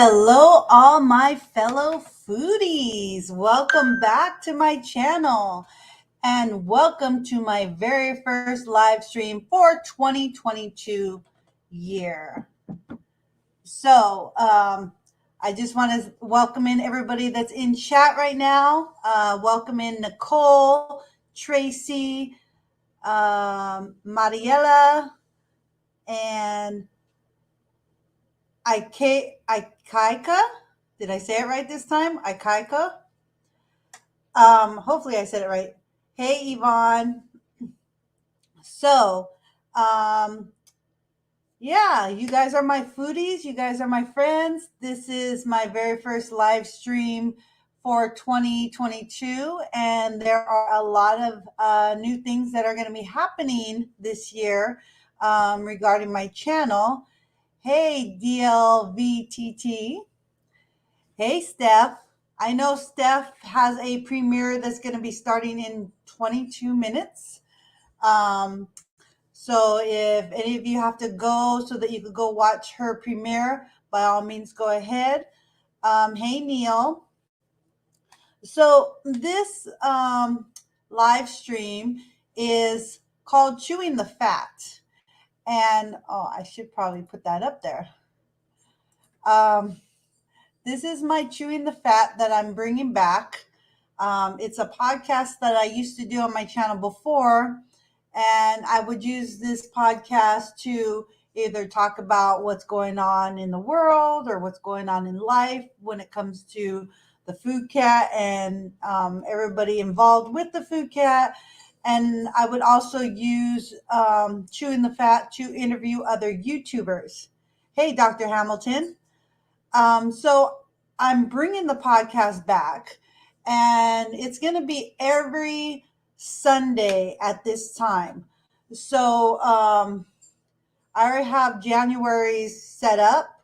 Hello, all my fellow foodies. Welcome back to my channel and welcome to my very first live stream for 2022 year. I just want to welcome in everybody that's in chat right now. Welcome in Nicole, Tracy, Mariela, and Ikaika. Did I say it right this time? Ikaika. Hopefully I said it right. Hey, Yvonne. So, um, yeah, you guys are my foodies. You guys are my friends. This is my very first live stream for 2022, and there are a lot of new things that are going to be happening this year regarding my channel. Hey, DLVTT. Hey, Steph. I know Steph has a premiere that's going to be starting in 22 minutes. So if any of you have to go so that you could go watch her premiere, by all means, go ahead. Hey, Neil. So this live stream is called Chewing the Fat. And, I should probably put that up there. This is my Chewing the Fat that I'm bringing back. It's a podcast that I used to do on my channel before, and I would use this podcast to either talk about what's going on in the world or what's going on in life when it comes to the FoodCat and everybody involved with the FoodCat. And I would also use Chewing the Fat to interview other YouTubers. Hey, Dr. Hamilton. So I'm bringing the podcast back, and it's going to be every Sunday at this time. So I already have January set up.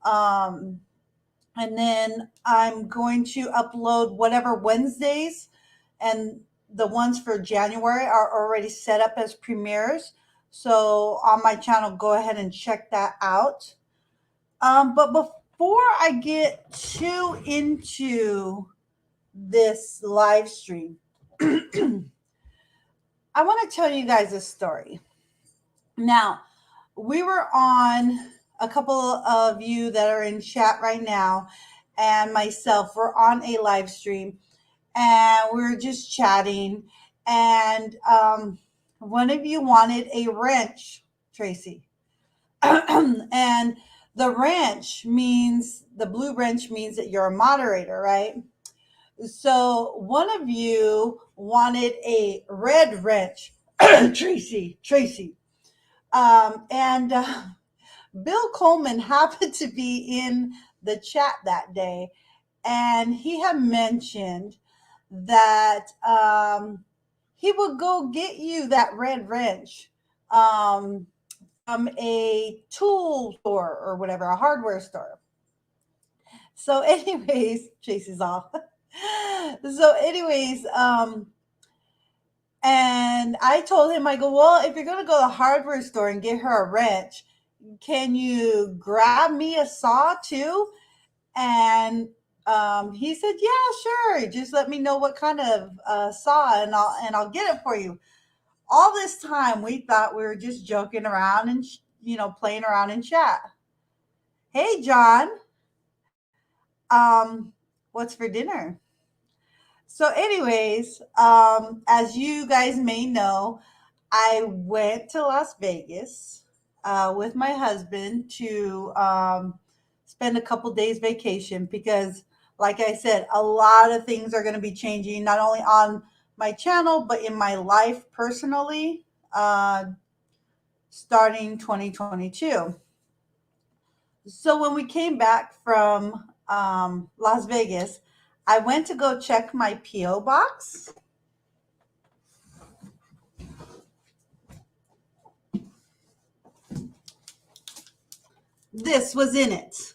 And then I'm going to upload whatever Wednesdays, and the ones for January are already set up as premieres. So on my channel, go ahead and check that out. But before I get too into this live stream, I want to tell you guys a story. Now, we were on, a couple of you that are in chat right now and myself were on a live stream, and we were just chatting, and one of you wanted a wrench, Tracy. And the wrench means, the blue wrench means that you're a moderator, right? So one of you wanted a red wrench, Tracy. And Bill Coleman happened to be in the chat that day, and he had mentioned that he would go get you that red wrench. From a tool store or whatever, a hardware store. So, anyways, Tracy's off. So, anyways, and I told him, I go, well, if you're going to go to the hardware store and get her a wrench, can you grab me a saw too? And he said, yeah, sure. Just let me know what kind of saw, and I'll get it for you. All this time, we thought we were just joking around and, playing around in chat. Hey, John, what's for dinner? So, anyways, as you guys may know, I went to Las Vegas with my husband to spend a couple days vacation because, like I said, a lot of things are going to be changing, not only on my channel, but in my life personally, starting 2022. So when we came back from Las Vegas, I went to go check my P.O. box. This was in it.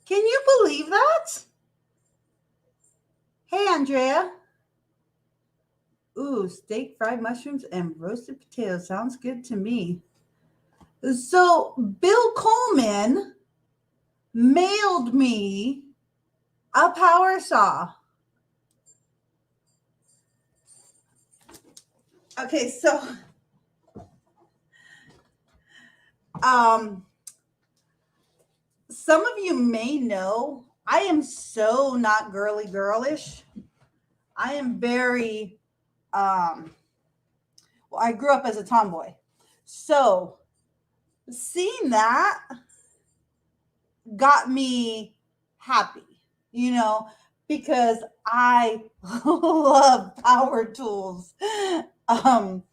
Can you believe that? Hey, Andrea. Ooh, steak, fried mushrooms, and roasted potatoes. Sounds good to me. So Bill Coleman mailed me a power saw. Okay, so um some of you may know I am so not girly girlish. I am very well, I grew up as a tomboy. So seeing that got me happy, you know, because I love power tools. Um,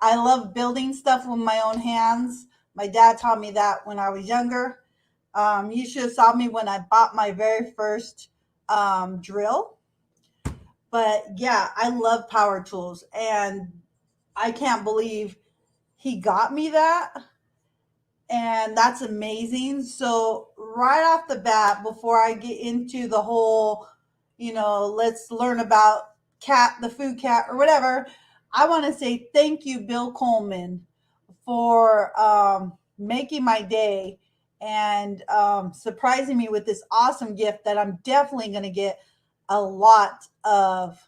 I love building stuff with my own hands. My dad taught me that when I was younger. You should have saw me when I bought my very first drill. But yeah, I love power tools, and I can't believe he got me that, and that's amazing. So right off the bat, before I get into the whole, let's learn about cat, the food cat, or whatever, I want to say thank you, Bill Coleman, for making my day and surprising me with this awesome gift that I'm definitely going to get a lot of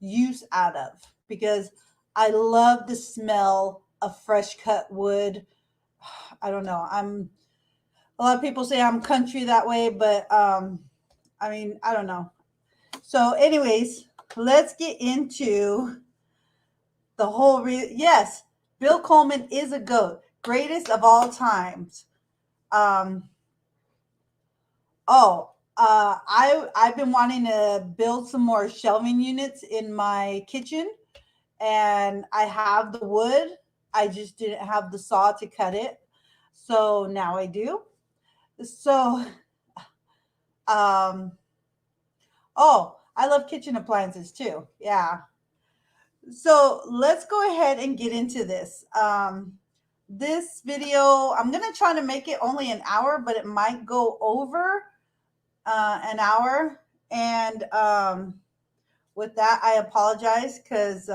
use out of, because I love the smell of fresh cut wood. I don't know. I'm A lot of people say I'm country that way, but I mean, I don't know. So, anyways, let's get into the whole. Yes, Bill Coleman is a goat, greatest of all times. Um, I've been wanting to build some more shelving units in my kitchen, and I have the wood. I just didn't have the saw to cut it, so now I do. So, um, oh, I love kitchen appliances too. Yeah. So let's go ahead and get into this. This video, I'm going to try to make it only an hour, but it might go over an hour. And with that, I apologize because,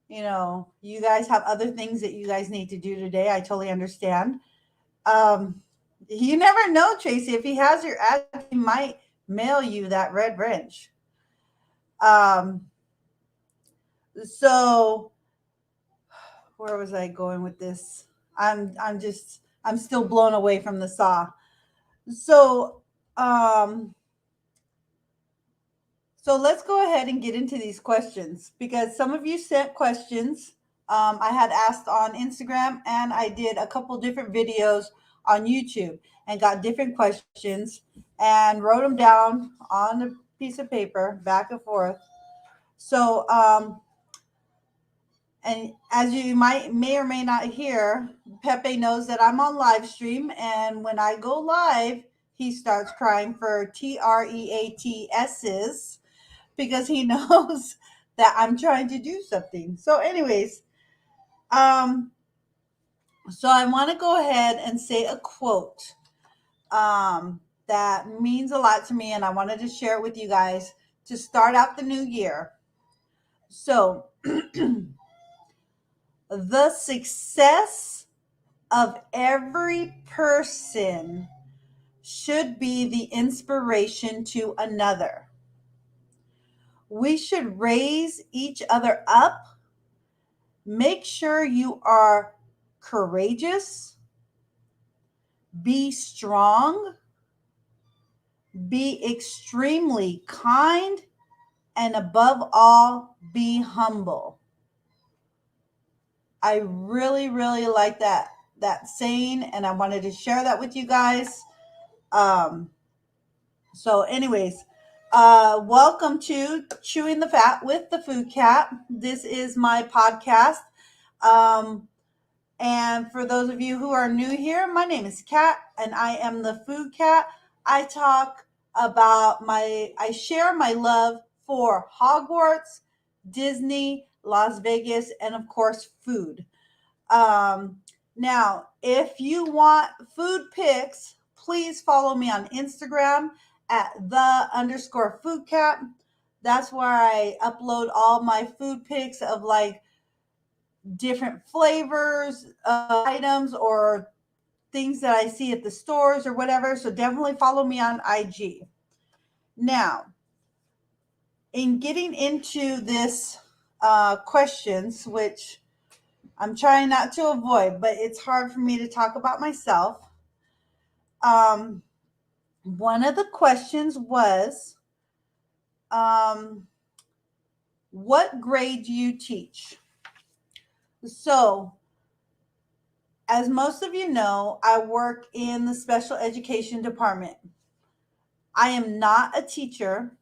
you guys have other things that you guys need to do today. I totally understand. Um, you never know, Tracy. If he has your address, he might mail you that red wrench. Um, so where was I going with this? I'm still blown away from the saw. So um so let's go ahead and get into these questions, because some of you sent questions. I had asked on Instagram, and I did a couple different videos on YouTube and got different questions and wrote them down on a piece of paper back and forth. So and as you may or may not hear, Pepe knows that I'm on live stream, and when I go live, he starts crying for TREATS's, because he knows that I'm trying to do something. So, anyways, um, so I want to go ahead and say a quote that means a lot to me, and I wanted to share it with you guys to start out the new year. So, the success of every person should be the inspiration to another. We should raise each other up. Make sure you are courageous, be strong, be extremely kind, and above all, be humble. I really, really like that saying, and I wanted to share that with you guys. Um, So, anyways, welcome to Chewing the Fat with the Food Cat. This is my podcast. Um, and for those of you who are new here, my name is Cat, and I am the Food Cat. I share my love for Hogwarts, Disney, Las Vegas, and of course, food. Um, Now, if you want food pics, please follow me on Instagram at _foodcat. That's where I upload all my food pics of like different flavors of items or things that I see at the stores or whatever. So definitely follow me on IG. Now, in getting into this questions, which I'm trying not to avoid, but it's hard for me to talk about myself. Um, One of the questions was, um, what grade do you teach? So, as most of you know, I work in the special education department. I am not a teacher.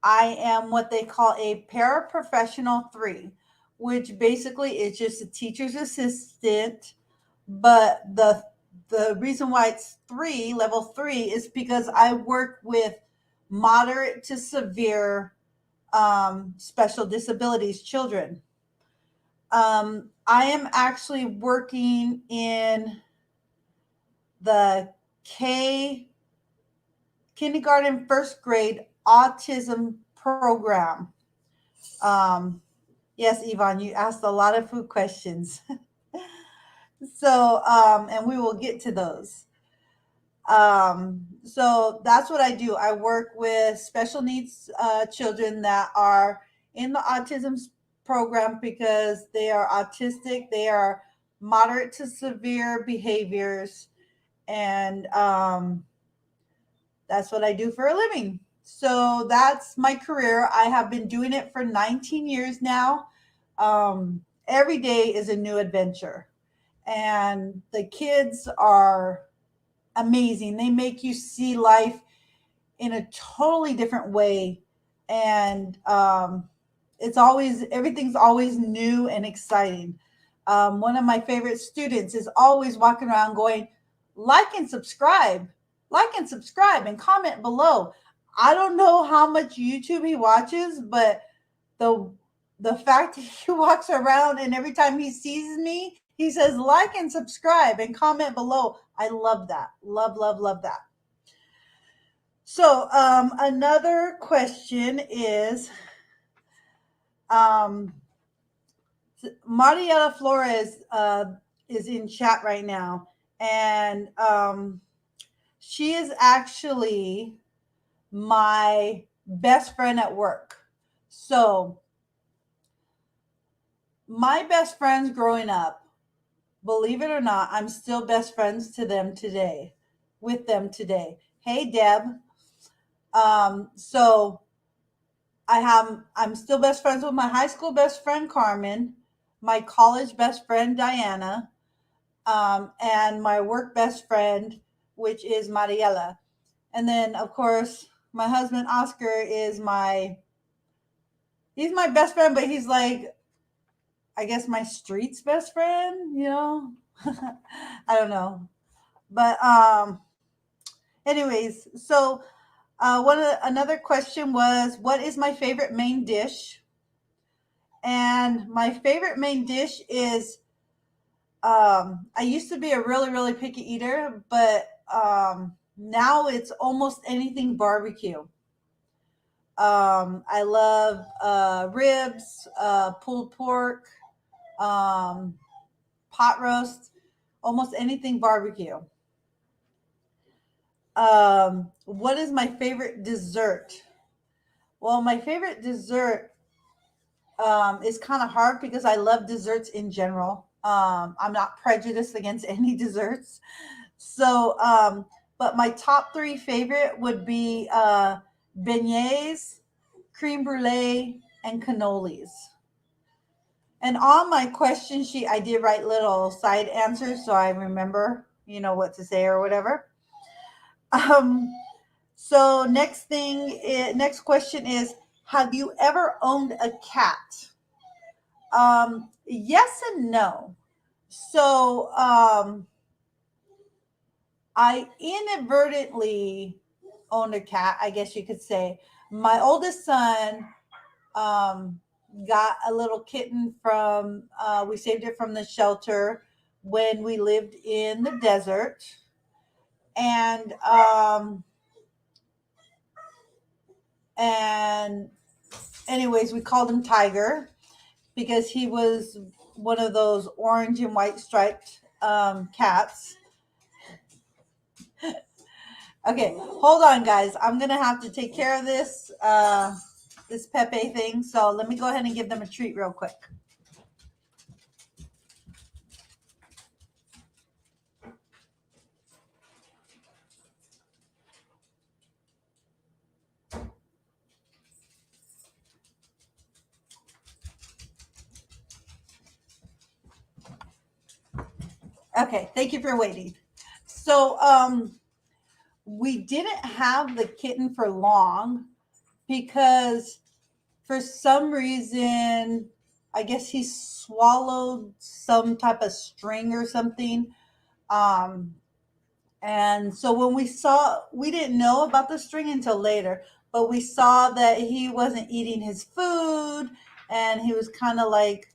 I am what they call a paraprofessional 3, which basically is just a teacher's assistant. But the reason why it's 3, level 3, is because I work with moderate to severe special disabilities children. I am actually working in the kindergarten first grade autism program. Um, yes, Yvonne, you asked a lot of food questions. So, and we will get to those. So that's what I do. I work with special needs children that are in the autism program because they are autistic, they are moderate to severe behaviors, and that's what I do for a living. So that's my career. I have been doing it for 19 years now. Every day is a new adventure, and the kids are amazing. They make you see life in a totally different way, and it's always everything's always new and exciting. One of my favorite students is always walking around going, "Like and subscribe, like and subscribe, and comment below." I don't know how much YouTube he watches, but the the fact that he walks around and every time he sees me, he says like and subscribe and comment below. I love that. Love, love, love that. So, another question is, um, Mariela Flores is in chat right now, and she is actually my best friend at work. So, my best friends growing up, believe it or not, I'm still best friends to them today, with them today. Hey, Deb. So I'm still best friends with my high school best friend Carmen, my college best friend Diana, and my work best friend, which is Mariela. And then of course my husband Oscar is he's my best friend, but he's like, I guess, my street's best friend, you know? I don't know. But anyways, so another question was, what is my favorite main dish? And my favorite main dish is, I used to be a really, really picky eater, but now it's almost anything barbecue. I love ribs, pulled pork, um, pot roast, almost anything barbecue. What is my favorite dessert? Well, my favorite dessert is kind of hard because I love desserts in general. I'm not prejudiced against any desserts. So, but my top 3 favorite would be beignets, creme brulee, and cannolis. And on my question sheet, I did write little side answers so I remember, what to say or whatever. Um, so next question is, have you ever owned a cat? Yes and no. So, I inadvertently owned a cat, I guess you could say. My oldest son um, got a little kitten we saved it from the shelter when we lived in the desert. And, and anyways, we called him Tiger. because he was one of those orange and white striped cats. Okay, hold on, guys. I'm gonna have to take care of this Pepe thing. So let me go ahead and give them a treat real quick. Okay, thank you for waiting. So we didn't have the kitten for long because for some reason, I guess he swallowed some type of string or something. Um, and so when we didn't know about the string until later, but we saw that he wasn't eating his food and he was kind of like,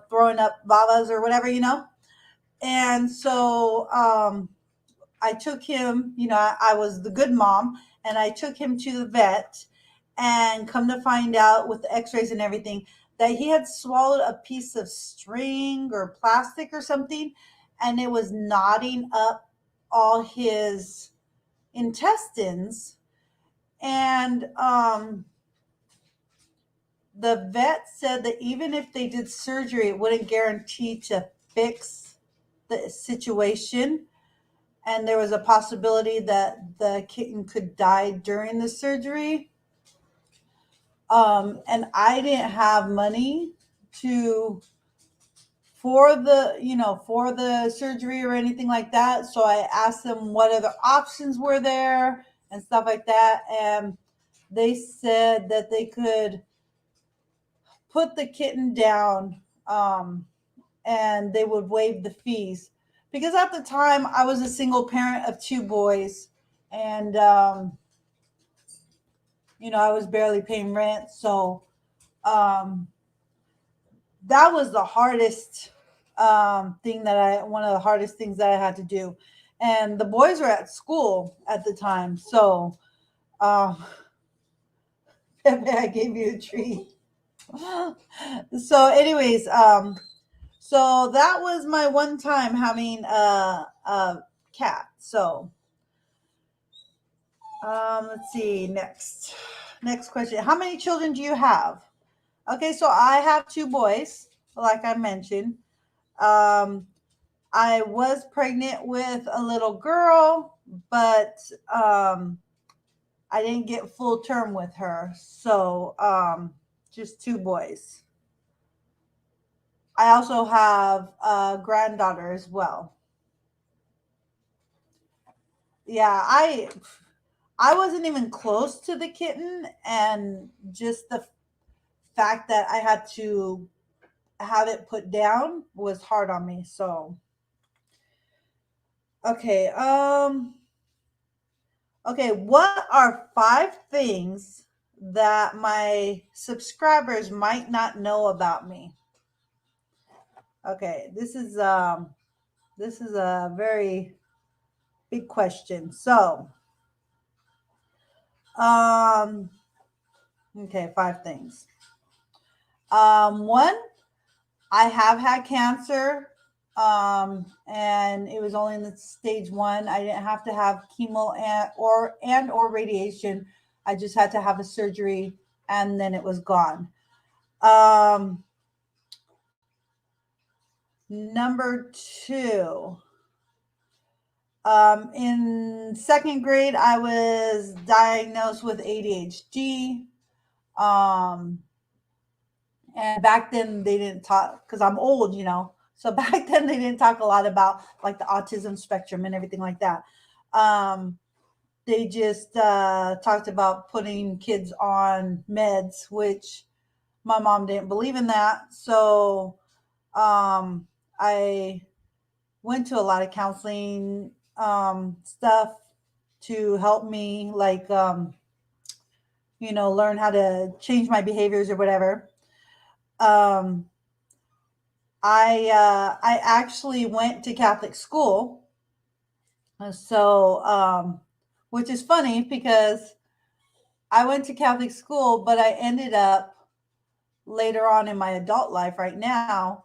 throwing up babas or whatever. And so I took him, I was the good mom, and I took him to the vet, and come to find out with the x-rays and everything that he had swallowed a piece of string or plastic or something, and it was knotting up all his intestines. And the vet said that even if they did surgery, it wouldn't guarantee to fix the situation, and there was a possibility that the kitten could die during the surgery. And I didn't have money to for the surgery or anything like that. So I asked them what other options were there and stuff like that, and they said that they could put the kitten down, and they would waive the fees, because at the time I was a single parent of two boys, and I was barely paying rent. So um, that was the hardest one of the hardest things that I had to do. And the boys were at school at the time. So, um, Pepe, I gave you a treat. So, anyways, so that was my one time having a cat. So, let's see. Next question. How many children do you have? Okay, so I have two boys, like I mentioned. Um, I was pregnant with a little girl, but I didn't get full term with her. So just two boys. I also have a granddaughter as well. Yeah, I wasn't even close to the kitten, and just the fact that I had to have it put down was hard on me. So okay, okay, what are five things that my subscribers might not know about me? Okay, this is a very big question. So, um okay, five things. One, I have had cancer, and it was only in the stage one. I didn't have to have chemo and or radiation. I just had to have a surgery, and then it was gone. Um, Number two, in second grade, I was diagnosed with ADHD. Um, and back then they didn't talk, because I'm old. So back then they didn't talk a lot about like the autism spectrum and everything like that. Um, they just talked about putting kids on meds, which my mom didn't believe in that. So I went to a lot of counseling stuff to help me, like, learn how to change my behaviors or whatever. Um, I actually went to Catholic school, so which is funny because I went to Catholic school, but I ended up later on in my adult life right now,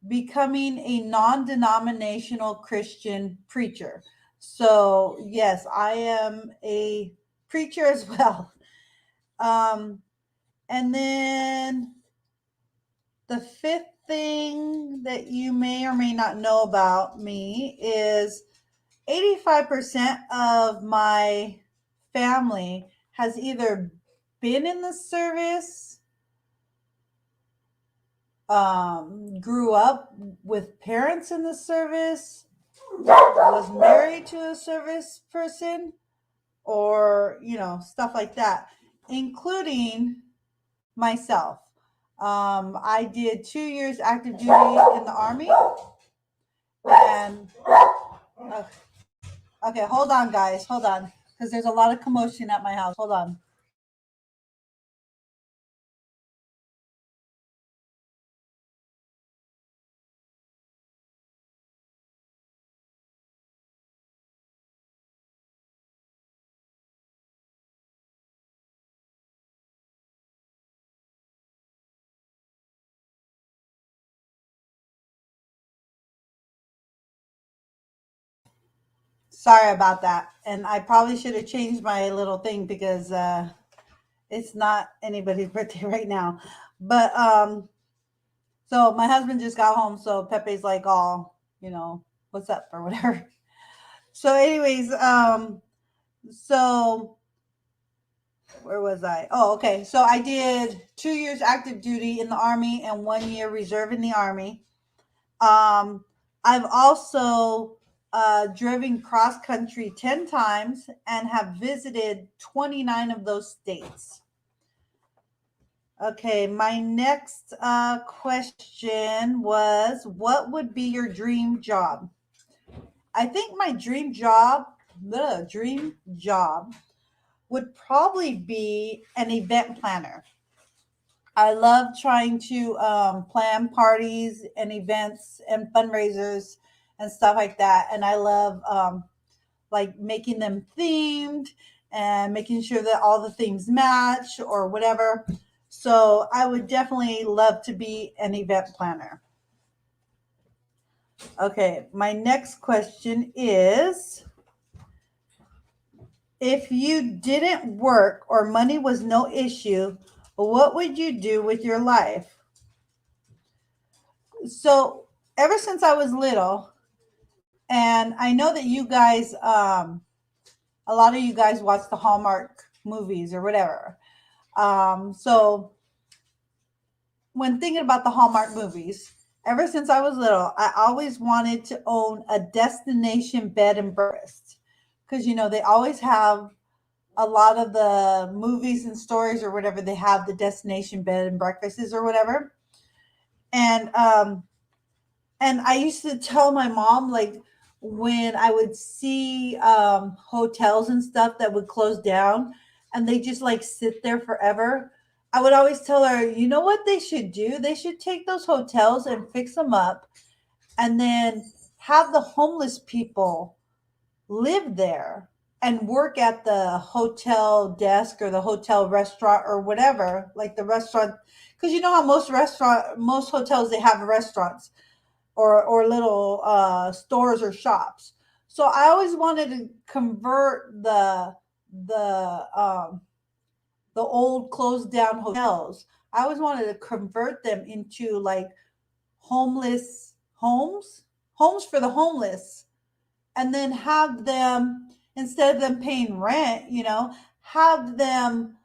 becoming a non-denominational Christian preacher. So yes, I am a preacher as well. Um, and then the fifth thing that you may or may not know about me is 85% of my family has either been in the service, grew up with parents in the service, was married to a service person, or, stuff like that, including myself. I did 2 years active duty in the Army. And, okay, hold on, guys, hold on, because there's a lot of commotion at my house. Hold on. Sorry about that. And I probably should have changed my little thing because it's not anybody's birthday right now. But so my husband just got home, so Pepe's like, "Oh, what's up?" or whatever. So, anyways, so where was I? Oh, okay. So I did 2 years active duty in the Army and 1 year reserve in the Army. I've also driven cross country 10 times and have visited 29 of those states. Okay, my next question was, what would be your dream job? I think my dream job would probably be an event planner. I love trying to plan parties and events and fundraisers and stuff like that. And I love like making them themed and making sure that all the themes match or whatever. So I would definitely love to be an event planner. Okay, my next question is, if you didn't work or money was no issue, what would you do with your life? So, ever since I was little, and I know that you guys, a lot of you guys watch the Hallmark movies or whatever. So, when thinking about the Hallmark movies, ever since I was little, I always wanted to own a destination bed and breakfast because, they always have a lot of the movies and stories or whatever, they have the destination bed and breakfasts or whatever. And I used to tell my mom, like, when I would see hotels and stuff that would close down and they just like sit there forever, I would always tell her, you know what they should do? They should take those hotels and fix them up and then have the homeless people live there and work at the hotel desk or the hotel restaurant or whatever, like the restaurant, because you know how most hotels, they have restaurants or little stores or shops. So I always wanted to convert the the old closed down hotels. I always wanted to convert them into like homeless homes for the homeless, and then have them, instead of them paying rent, have them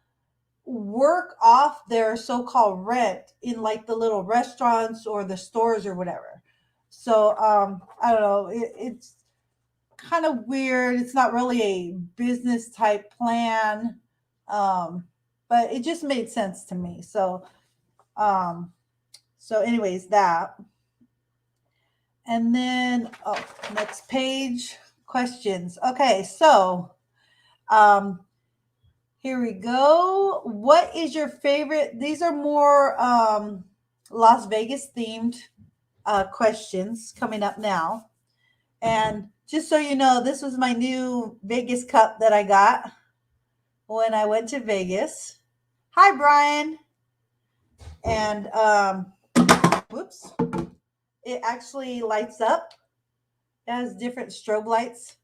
work off their so-called rent in like the little restaurants or the stores or whatever. So I don't know, it's kind of weird. It's not really a business type plan, um, but it just made sense to me. Um, so anyways, that. And then, oh, next page, questions. Okay, so um, here we go. What is your favorite? These are more Las Vegas themed questions coming up now. And just so you know, this was my new Vegas cup that I got when I went to Vegas. Hi, Brian. And whoops, it actually lights up. It has different strobe lights.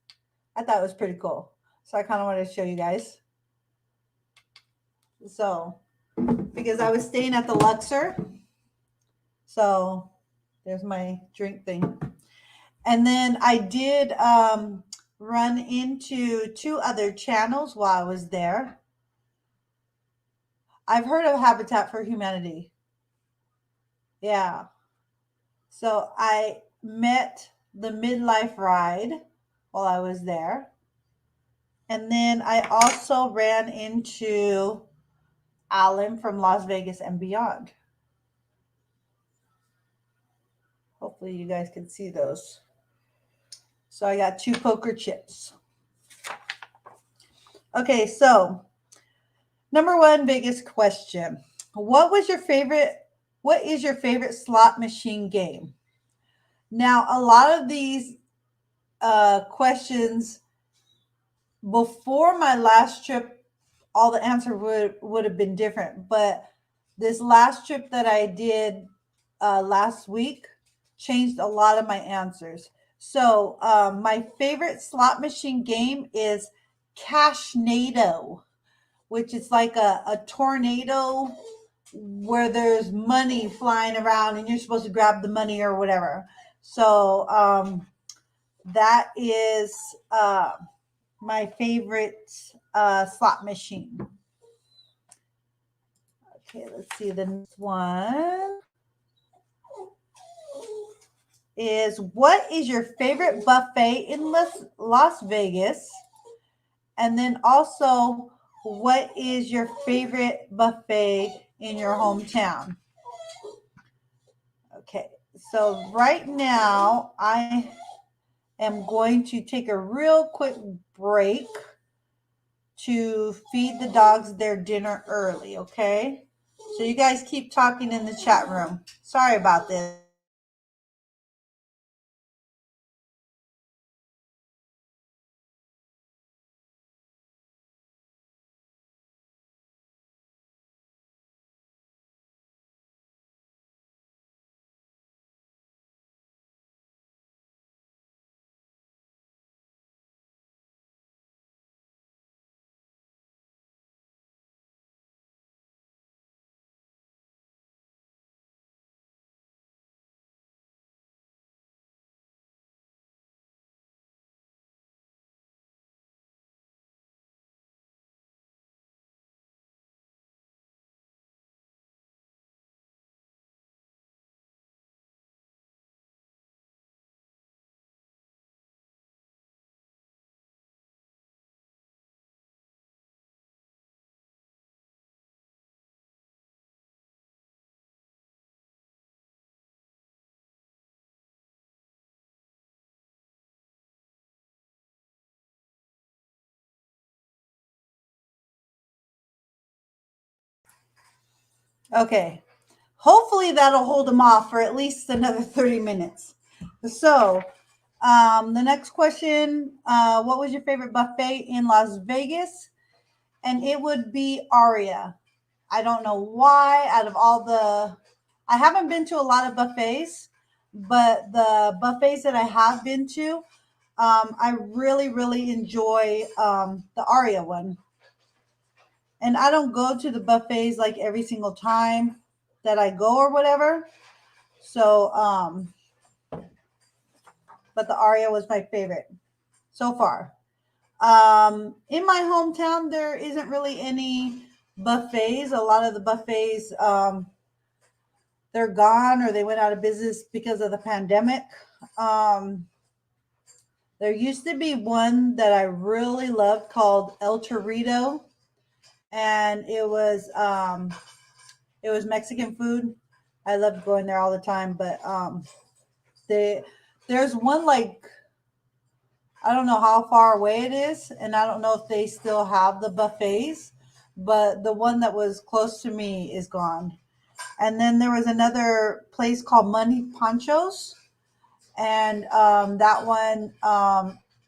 I thought it was pretty cool. So I kind of wanted to show you guys. So, because I was staying at the Luxor. So there's my drink thing. And then I did run into two other channels while I was there. I've heard of Habitat for Humanity. Yeah. So I met the midlife ride while I was there. And then I also ran into Alan from Las Vegas and Beyond. Hopefully you guys can see those. So I got 2 poker chips. Okay, so number 1 biggest question. What is your favorite slot machine game? Now, a lot of these questions before my last trip, all the answer would have been different. But this last trip that I did last week changed a lot of my answers. So my favorite slot machine game is Cashnado, which is like a tornado where there's money flying around and you're supposed to grab the money or whatever. So that is my favorite slot machine. Okay, let's see. The next one is, what is your favorite buffet in Las Vegas? And then also, what is your favorite buffet in your hometown? Okay, so right now I am going to take a real quick break to feed the dogs their dinner early, okay? So you guys keep talking in the chat room. Sorry about this. Okay. Hopefully that'll hold them off for at least another 30 minutes. So, the next question, what was your favorite buffet in Las Vegas? And it would be Aria. I don't know why, out of all I haven't been to a lot of buffets, but the buffets that I have been to, I really, really enjoy the Aria one. And I don't go to the buffets like every single time that I go or whatever. So, but the Aria was my favorite so far. In my hometown, there isn't really any buffets. A lot of the buffets, they're gone or they went out of business because of the pandemic. Um, there used to be one that I really loved called El Torito, and it was Mexican food. I loved going there all the time, but they there's one like, I don't know how far away it is, and I don't know if they still have the buffets, but the one that was close to me is gone. And then there was another place called Money Panchos, and that one,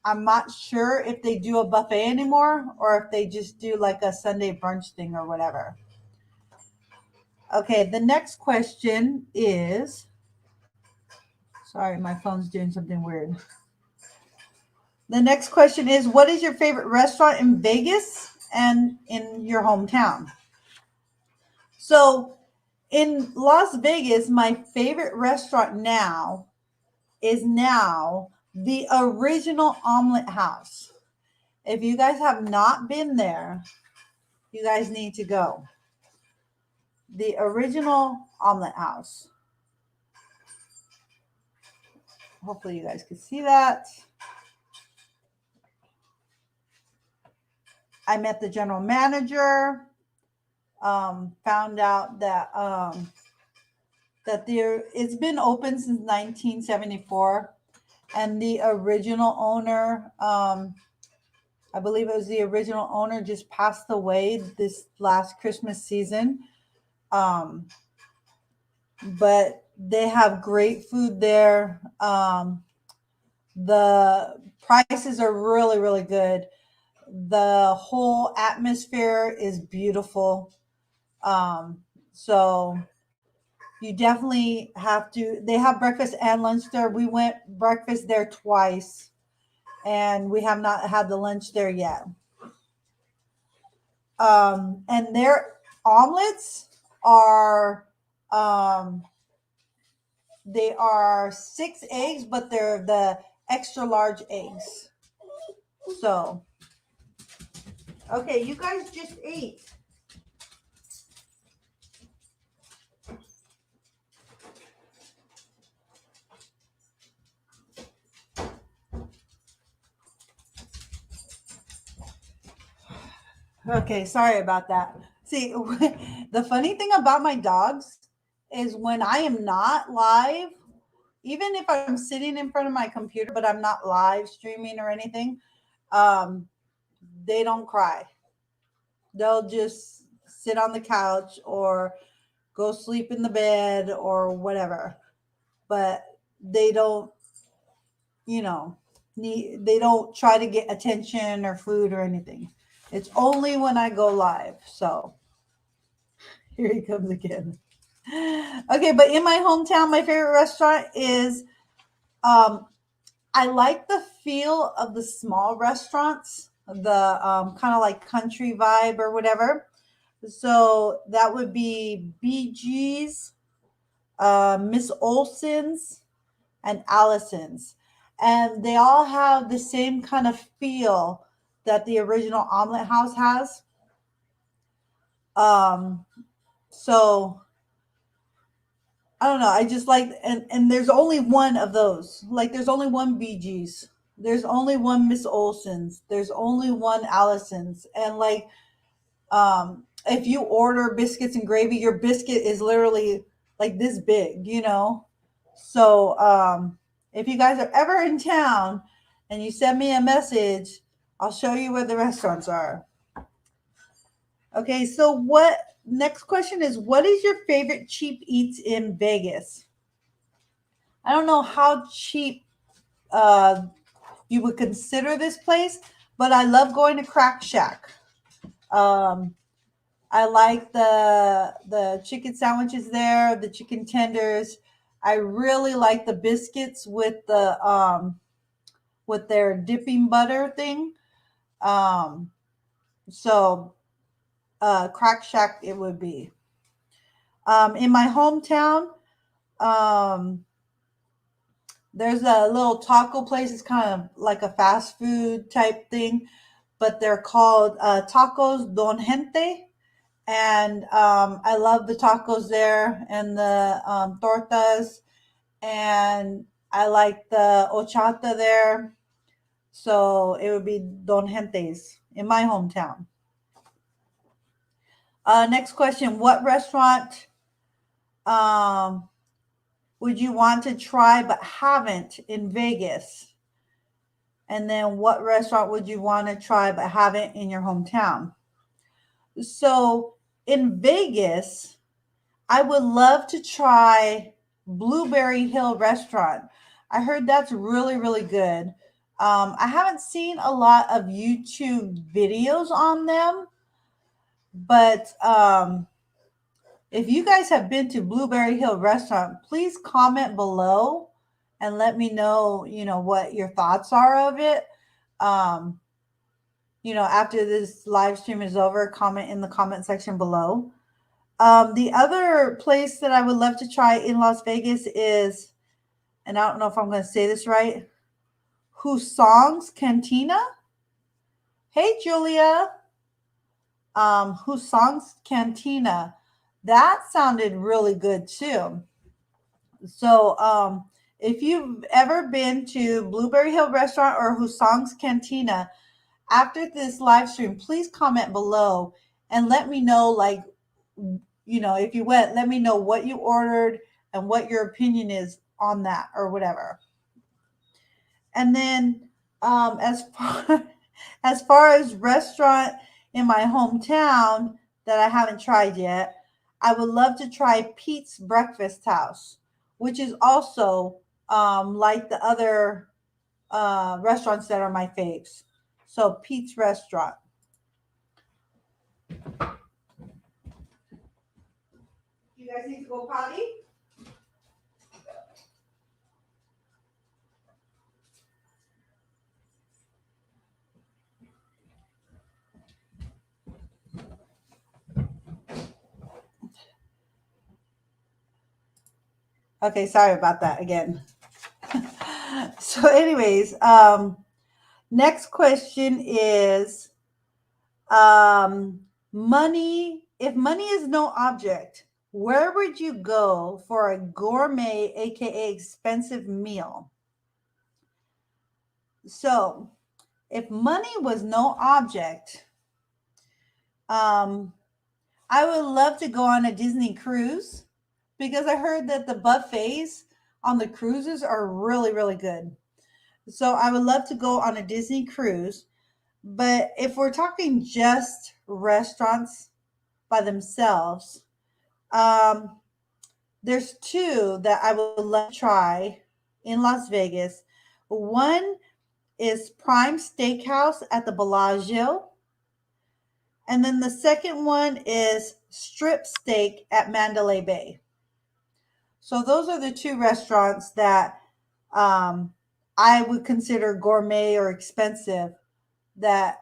I'm not sure if they do a buffet anymore or if they just do like a Sunday brunch thing or whatever. Okay, the next question is, sorry, my phone's doing something weird. The next question is, what is your favorite restaurant in Vegas and in your hometown? So in Las Vegas, my favorite restaurant now is now the original Omelet House. If you guys have not been there, you guys need to go. The original Omelet House. Hopefully you guys can see that. I met the general manager. Found out that it's been open since 1974, and the original owner, I believe it was the original owner, just passed away this last Christmas season. But they have great food there. The prices are really, really good. The whole atmosphere is beautiful. So you definitely have to. They have breakfast and lunch there. We went breakfast there twice, and we have not had the lunch there yet. And their omelets are they are 6 eggs, but they're the extra large eggs. So okay, you guys just ate. Okay, sorry about that. See, the funny thing about my dogs is when I am not live, even if I'm sitting in front of my computer, but I'm not live streaming or anything, um, they don't cry. They'll just sit on the couch or go sleep in the bed or whatever. But they don't, you know, they don't try to get attention or food or anything. It's only when I go live. So here he comes again. Okay, but in my hometown, my favorite restaurant is um I like the feel of the small restaurants, the kind of like country vibe or whatever. So that would be BG's, Miss Olson's, and Allison's. And they all have the same kind of feel that the original Omelet House has. Um, so I don't know. I just like, and there's only one of those. Like there's only one BG's. There's only one Miss Olson's. There's only one Allison's. And like if you order biscuits and gravy, your biscuit is literally like this big, you know? So if you guys are ever in town and you send me a message, I'll show you where the restaurants are. Okay, so what next question is, what is your favorite cheap eats in Vegas? I don't know how cheap uh, you would consider this place, but I love going to Crack Shack. Um, I like the chicken sandwiches there, the chicken tenders. I really like the biscuits with their dipping butter thing. Um, so Crack Shack it would be. In my hometown, um, there's a little taco place. It's kind of like a fast food type thing, but they're called Tacos Don Gente. And I love the tacos there and the tortas, and I like the ochata there. So it would be Don Gente's in my hometown. Next question: what restaurant um, would you want to try but haven't in Vegas? And then what restaurant would you want to try but haven't in your hometown? So in Vegas, I would love to try Blueberry Hill Restaurant. I heard that's really, really good. I haven't seen a lot of YouTube videos on them, but If you guys have been to Blueberry Hill Restaurant, please comment below and let me know, what your thoughts are of it. Um, after this live stream is over, comment in the comment section below. The other place that I would love to try in Las Vegas is, and I don't know if I'm going to say this right, Husong's Cantina. Hey, Julia. Husong's Cantina. That sounded really good too. So, if you've ever been to Blueberry Hill Restaurant or Husong's Cantina, after this live stream, please comment below and let me know, like, if you went, let me know what you ordered and what your opinion is on that or whatever. And then, as far as restaurant in my hometown that I haven't tried yet, I would love to try Pete's Breakfast House, which is also like the other restaurants that are my faves. So Pete's Restaurant. You guys need to go potty? Okay, sorry about that again. So, anyways, next question is, money. If money is no object, where would you go for a gourmet, aka expensive meal? So, if money was no object, I would love to go on a Disney cruise because I heard that the buffets on the cruises are really, really good. So I would love to go on a Disney cruise. But if we're talking just restaurants by themselves, um, there's two that I would love to try in Las Vegas. One is Prime Steakhouse at the Bellagio. And then the second one is Strip Steak at Mandalay Bay. So those are the two restaurants that I would consider gourmet or expensive that,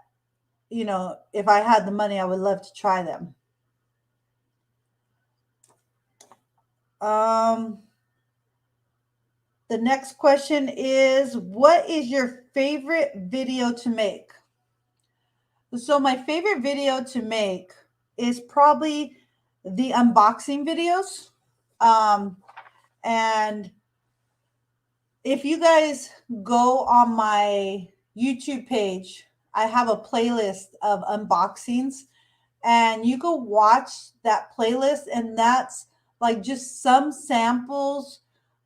if I had the money, I would love to try them. The next question is, what is your favorite video to make? So my favorite video to make is probably the unboxing videos. And if you guys go on my YouTube page, I have a playlist of unboxings, and you go watch that playlist, and that's like just some samples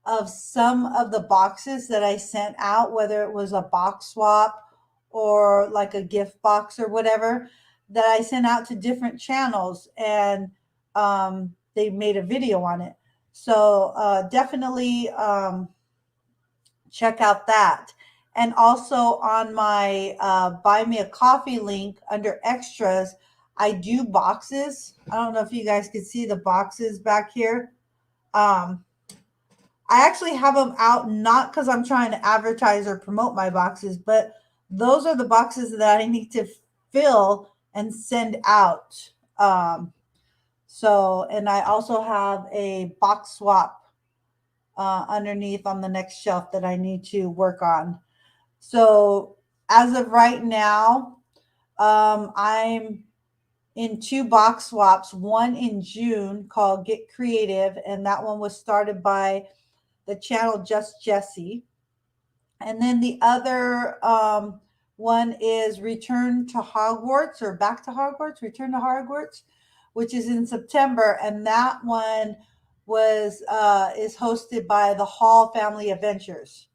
of some of the boxes that I sent out, whether it was a box swap or like a gift box or whatever that I sent out to different channels, and they made a video on it. So definitely check out that. And also on my Buy Me a Coffee link under extras, I do boxes. I don't know if you guys can see the boxes back here. I actually have them out not because I'm trying to advertise or promote my boxes, but those are the boxes that I need to fill and send out. And I also have a box swap underneath on the next shelf that I need to work on. So as of right now, I'm in two box swaps, one in June called Get Creative, and that one was started by the channel Just Jessie. And then the other one is Return to Hogwarts or Back to Hogwarts, Return to Hogwarts, which is in September. And that one is hosted by the Hall Family Adventures.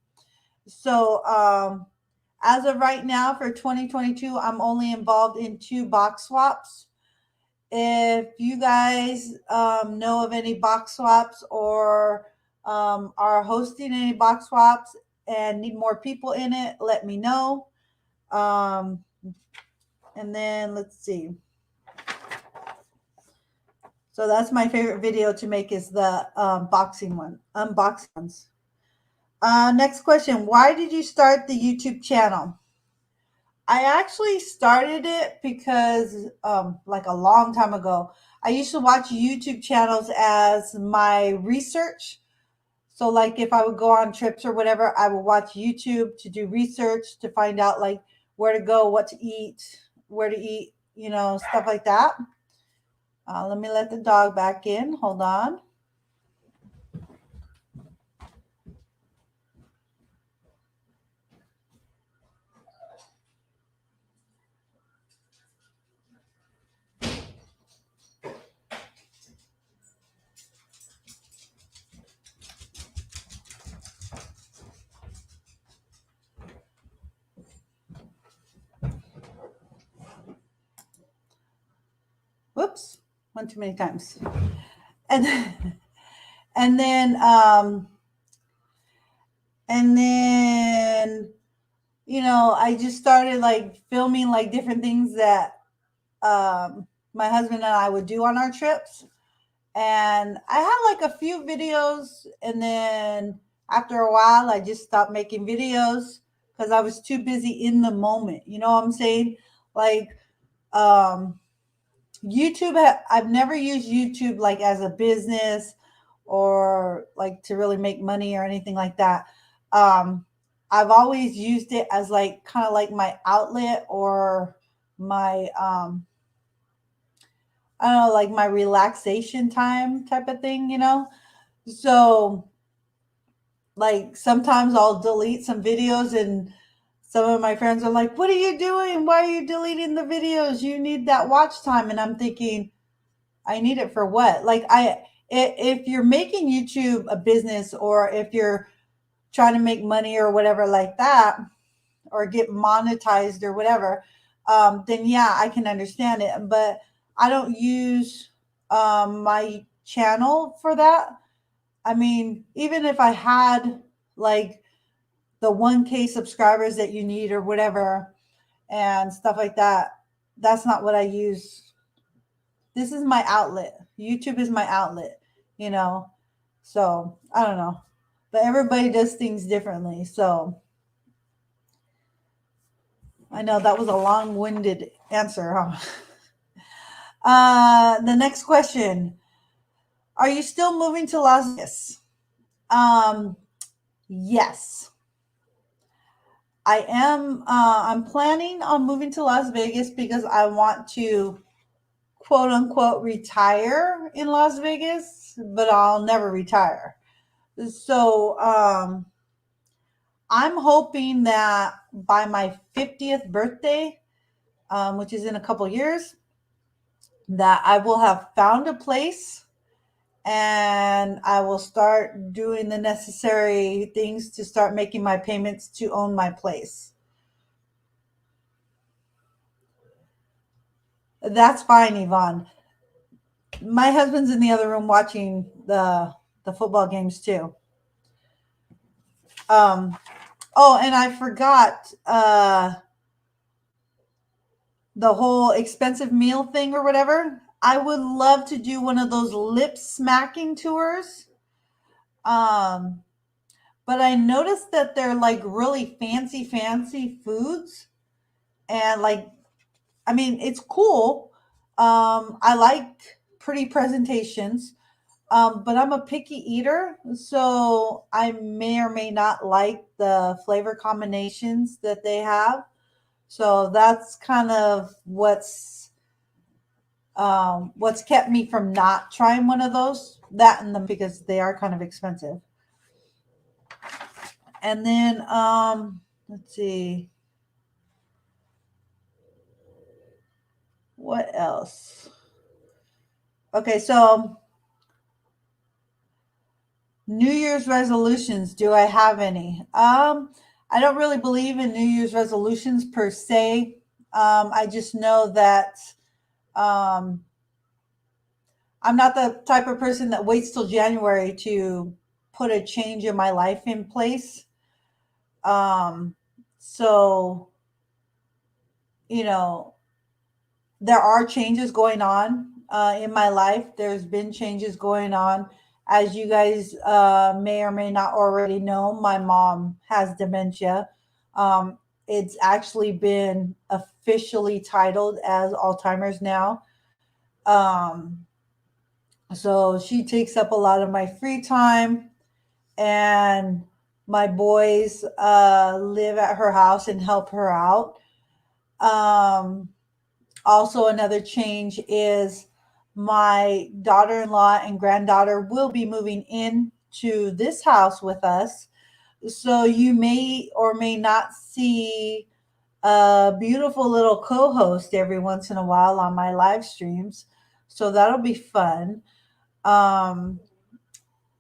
So as of right now for 2022, I'm only involved in two box swaps. If you guys know of any box swaps or are hosting any box swaps and need more people in it, let me know. And then let's see. So that's my favorite video to make is the unboxing ones. Next question. Why did you start the YouTube channel? I actually started it because, like a long time ago, I used to watch YouTube channels as my research. So, like, if I would go on trips or whatever, I would watch YouTube to do research to find out, like, where to go, what to eat, where to eat, stuff like that. Let me let the dog back in. Hold on. Whoops, one too many times. And and then and then I just started like filming like different things that my husband and I would do on our trips. And I had like a few videos, and then after a while I just stopped making videos because I was too busy in the moment. You know what I'm saying? Like um I've never used YouTube like as a business or like to really make money or anything like that. Um, I've always used it as like kind of like my outlet or my I don't know, like my relaxation time type of thing. So like sometimes I'll delete some videos, and some of my friends are like, "What are you doing? Why are you deleting the videos? You need that watch time." And I'm thinking, I need it for what? Like if you're making YouTube a business, or if you're trying to make money or whatever like that, or get monetized or whatever, then yeah, I can understand it. But I don't use my channel for that. I mean, even if I had like the 1K subscribers that you need or whatever and stuff like that, that's not what I use. This is my outlet. YouTube is my outlet, you know. So I don't know, but everybody does things differently. So I know that was a long-winded answer, huh? The next question: are you still moving to Las Vegas? Um, yes, I am. I'm planning on moving to Las Vegas because I want to quote unquote retire in Las Vegas, but I'll never retire. So I'm hoping that by my 50th birthday, which is in a couple years, that I will have found a place and I will start doing the necessary things to start making my payments to own my place. That's fine, Yvonne. My husband's in the other room watching the football games too. Um, oh, and I forgot the whole expensive meal thing or whatever. I would love to do one of those lip smacking tours. Um, but I noticed that they're like really fancy foods, and like, I mean, it's cool. I like pretty presentations, but I'm a picky eater, so I may or may not like the flavor combinations that they have. So that's kind of what's kept me from not trying one of those. That and them because they are kind of expensive. And then let's see what else. Okay, so New Year's resolutions. Do I have any? I don't really believe in New Year's resolutions per se. I just know that um, I'm not the type of person that waits till January to put a change in my life in place. Um, so, you know, there are changes going on. in my life. There's been changes going on. As you guys may or may not already know, my mom has dementia. Um, it's actually been officially titled as Alzheimer's now. Um, so she takes up a lot of my free time, and my boys live at her house and help her out. Um, Also, another change is my daughter in law and granddaughter will be moving in to this house with us. So you may or may not see a beautiful little co host every once in a while on my live streams. So that'll be fun. Um,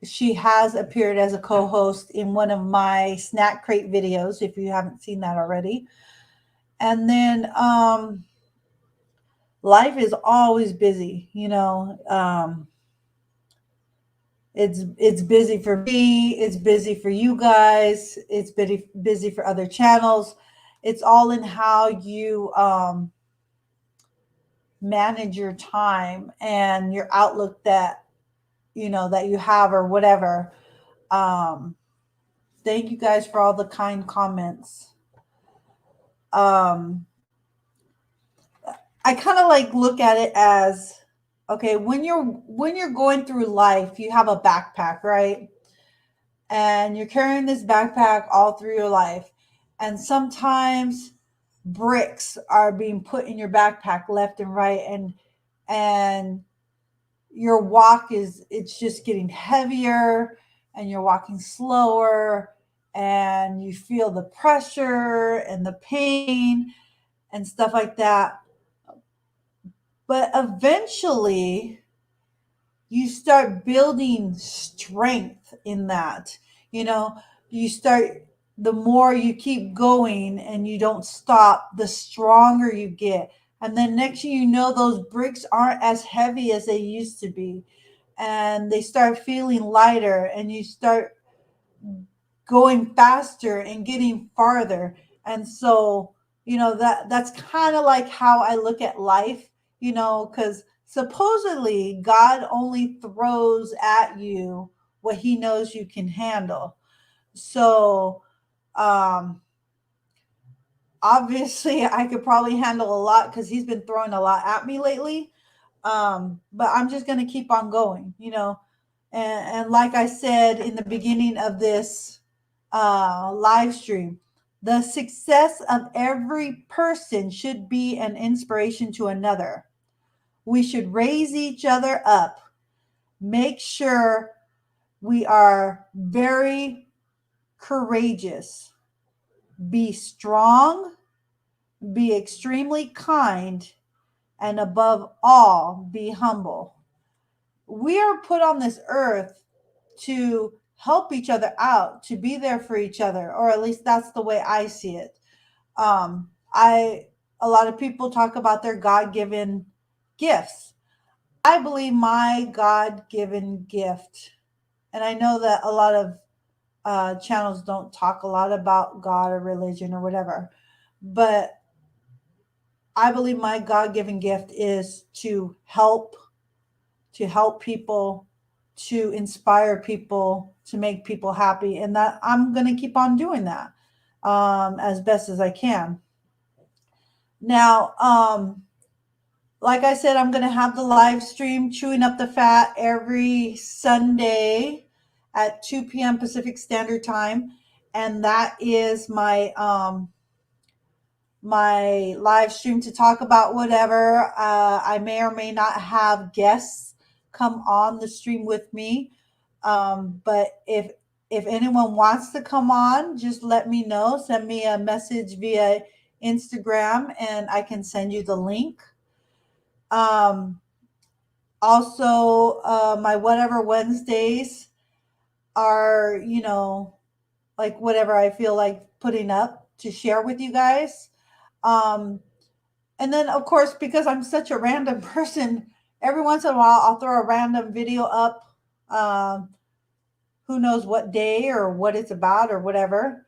she has appeared as a co host in one of my snack crate videos, if you haven't seen that already. And then life is always busy, it's busy for me, it's busy for you guys, it's busy for other channels. It's all in how you manage your time and your outlook that you have or whatever. um Thank you guys for all the kind comments. um I kind of like look at it as, okay, when you're going through life, you have a backpack, right? And you're carrying this backpack all through your life. And sometimes bricks are being put in your backpack left and right, and your walk is it's just getting heavier, and you're walking slower, and you feel the pressure and the pain and stuff like that. But eventually you start building strength in that. You know, you start, the more you keep going and you don't stop, the stronger you get. And then next thing you know, those bricks aren't as heavy as they used to be. And they start feeling lighter, and you start going faster and getting farther. And so, that's kind of like how I look at life, because supposedly God only throws at you what he knows you can handle. So, um obviously I could probably handle a lot because he's been throwing a lot at me lately. But I'm just going to keep on going, and like I said in the beginning of this live stream, the success of every person should be an inspiration to another. We should raise each other up, make sure we are very courageous, be strong, be extremely kind, and above all, be humble. We are put on this earth to help each other out, to be there for each other, or at least that's the way I see it. I A lot of people talk about their God-given gifts. I believe my God-given gift, and I know that a lot of channels don't talk a lot about God or religion or whatever, but I believe my God-given gift is to help people, to inspire people, to make people happy, and that I'm going to keep on doing that as best as I can. Now, like I said, I'm going to have the live stream Chewing Up the Fat every Sunday at 2 p.m. Pacific Standard Time, and that is my live stream to talk about whatever. I may or may not have guests come on the stream with me. But if anyone wants to come on, just let me know. Send me a message via Instagram, and I can send you the link. Um, Also, my whatever Wednesdays are, like whatever I feel like putting up to share with you guys. Um, And then, of course, because I'm such a random person, every once in a while I'll throw a random video up. Um, who knows what day or what it's about or whatever.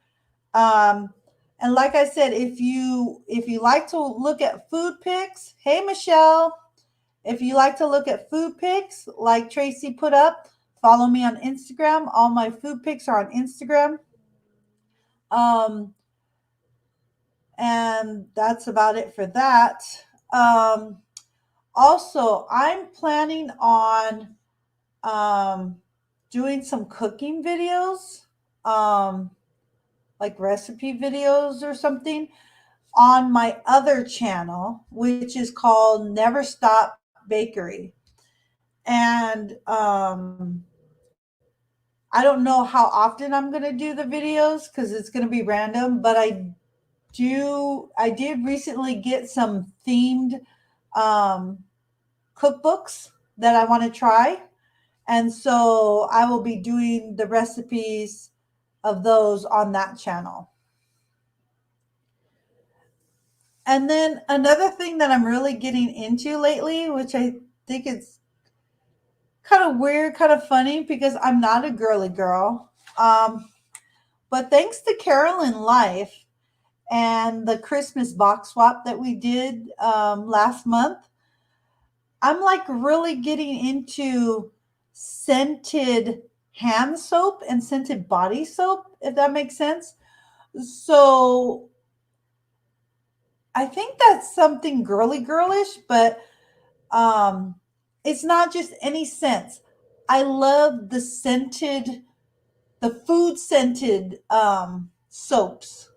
Um, and like I said, if you like to look at food pics, hey Michelle, If you like to look at food pics like Tracy put up, follow me on Instagram. All my food pics are on Instagram. Um, and that's about it for that. Um, Also, I'm planning on um, doing some cooking videos, um, like recipe videos or something, on my other channel, which is called Never Stop Bakery. And I don't know how often I'm going to do the videos because it's going to be random, but I did recently get some themed um, cookbooks that I want to try. And so I will be doing the recipes of those on that channel. And then another thing that I'm really getting into lately, which I think is kind of weird, kind of funny, because I'm not a girly girl. But thanks to Carolyn Life and the Christmas box swap that we did last month, I'm like really getting into scented hand soap and scented body soap, if that makes sense. So I think that's something girly girlish, but um, it's not just any scents. I love the food scented soaps.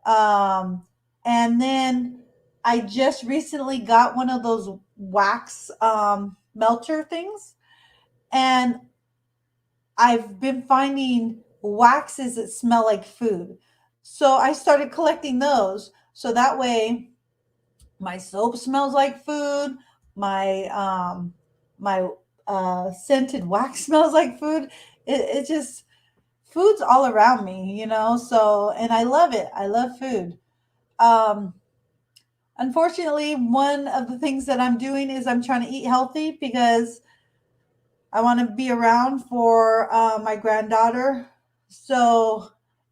Um, and then I just recently got one of those wax melter things, and I've been finding waxes that smell like food. So I started collecting those. So that way my soap smells like food, my my scented wax smells like food. It just food's all around me, you know. So and I love it. I love food. Um, Unfortunately, one of the things that I'm doing is I'm trying to eat healthy because I want to be around for my granddaughter. So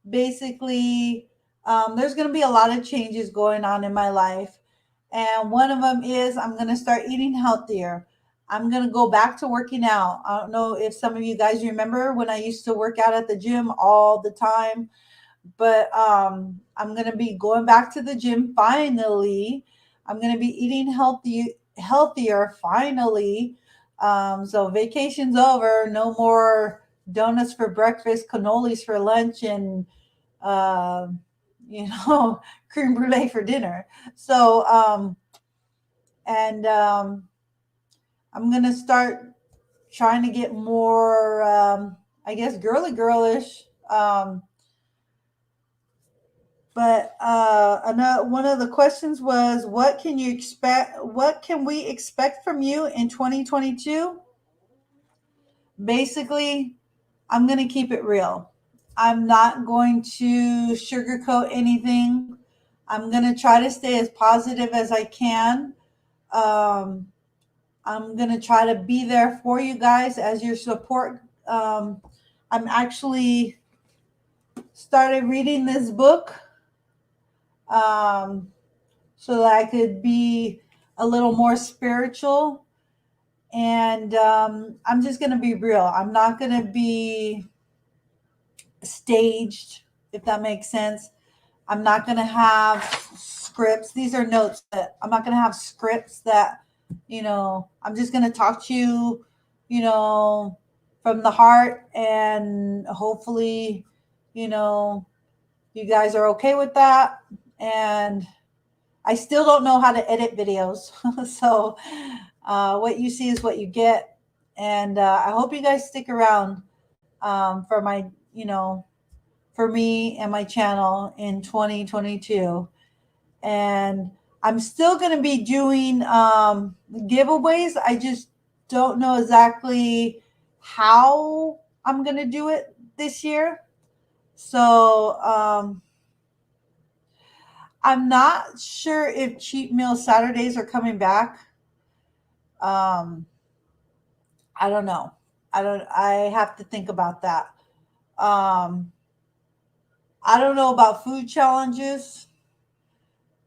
basically, there's going to be a lot of changes going on in my life. And one of them is I'm going to start eating healthier. I'm going to go back to working out. I don't know if some of you guys remember when I used to work out at the gym all the time, but I'm going to be going back to the gym finally. I'm going to be eating healthier finally. So vacation's over. No more donuts for breakfast, cannolis for lunch, and uh, you know, creme brulee for dinner. So and I'm gonna start trying to get more, I guess, girlish. But one of the questions was, what can you expect? What can we expect from you in 2022? Basically, I'm going to keep it real. I'm not going to sugarcoat anything. I'm going to try to stay as positive as I can. Um, I'm going to try to be there for you guys as your support. I'm actually started reading this book um, so that I could be a little more spiritual. And I'm just going to be real. I'm not going to be staged, if that makes sense. I'm not going to have scripts. These are notes that I'm not going to have scripts that, I'm just going to talk to you, you know, from the heart. And hopefully, you know, you guys are okay with that. And I still don't know how to edit videos. So what you see is what you get. And I hope you guys stick around for my, for me and my channel in 2022. And I'm still going to be doing giveaways. I just don't know exactly how I'm going to do it this year. So I'm not sure if cheat meal Saturdays are coming back. Um, I don't know. I have to think about that. Um, I don't know about food challenges.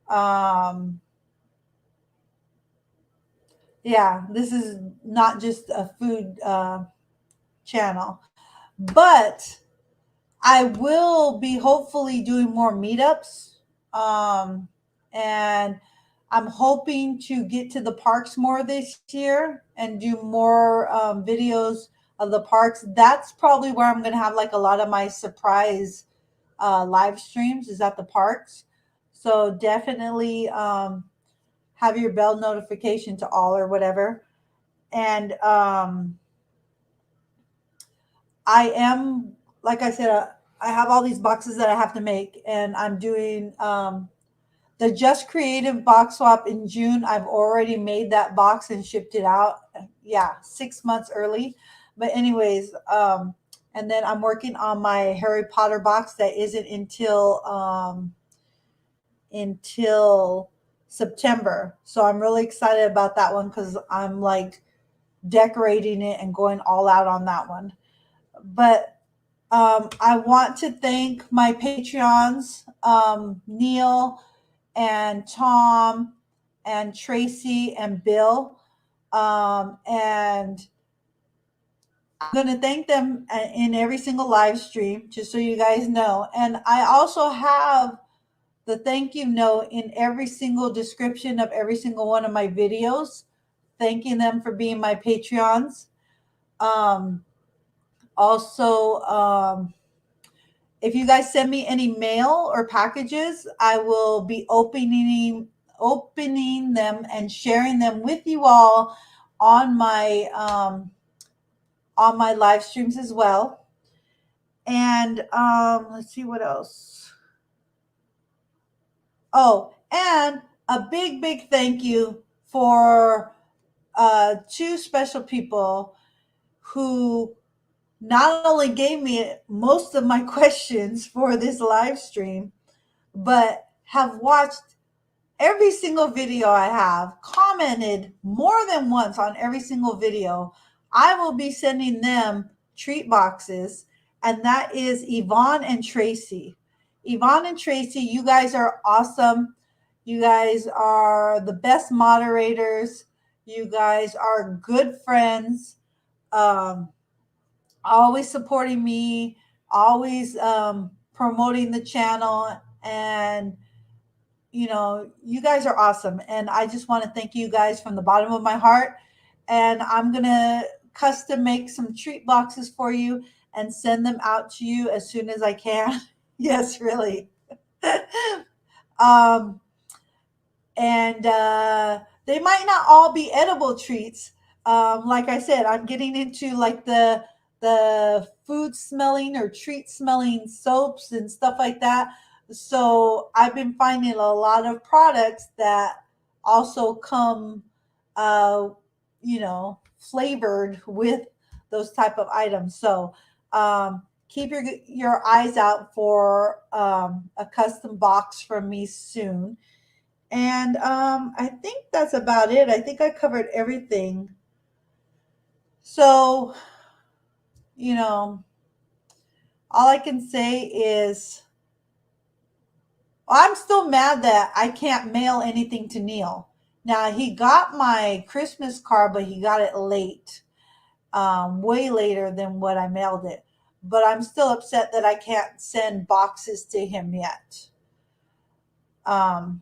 Um, Yeah, this is not just a food channel, but I will be hopefully doing more meetups. Um, and I'm hoping to get to the parks more this year and do more videos of the parks. That's probably where I'm going to have like a lot of my surprise live streams is at the parks. So definitely have your bell notification to all or whatever. And I am, like I said, I have all these boxes that I have to make, and I'm doing the Just Creative box swap in June. I've already made that box and shipped it out. Yeah, 6 months early. But anyways, and then I'm working on my Harry Potter box that isn't until September. So I'm really excited about that one because I'm like decorating it and going all out on that one. But I want to thank my Patreons, Neil and Tom and Tracy and Bill. And I'm going to thank them in every single live stream, just so you guys know. And I also have the thank you note in every single description of every single one of my videos, thanking them for being my Patreons. Um, also, if you guys send me any mail or packages, I will be opening them and sharing them with you all on my live streams as well. And let's see what else. Oh, and a big thank you for two special people who not only gave me most of my questions for this live stream, but have watched every single video I have, commented more than once on every single video. I will be sending them treat boxes, and that is Yvonne and Tracy. Yvonne and Tracy, you guys are awesome. You guys are the best moderators. You guys are good friends. Um, always supporting me, always promoting the channel, and you guys are awesome. And I just want to thank you guys from the bottom of my heart. And I'm going to custom make some treat boxes for you and send them out to you as soon as I can. Yes, really. um, and they might not all be edible treats. Like I said, I'm getting into like the food smelling or treat smelling soaps and stuff like that. So I've been finding a lot of products that also come, uh, flavored with those type of items. So keep your eyes out for a custom box from me soon. And I think that's about it. I think I covered everything. So, you know, all I can say is I'm still mad that I can't mail anything to Neil. Now, he got my Christmas card, but he got it late, way later than what I mailed it. But I'm still upset that I can't send boxes to him yet. Um,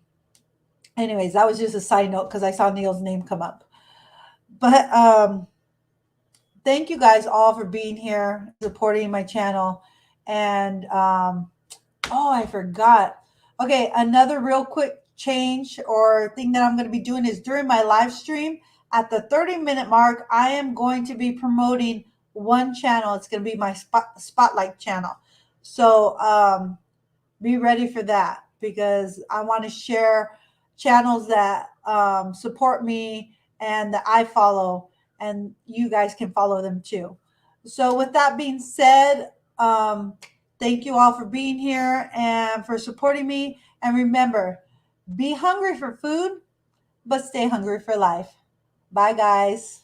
anyways, that was just a side note because I saw Neil's name come up. But thank you guys all for being here, supporting my channel. And oh, I forgot. Okay, another real quick change or thing that I'm going to be doing is during my live stream at the 30-minute mark, I am going to be promoting one channel. It's going to be my spotlight channel. So be ready for that because I want to share channels that support me and that I follow, and you guys can follow them too. So, with that being said, thank you all for being here and for supporting me. And remember, be hungry for food, but stay hungry for life. Bye, guys.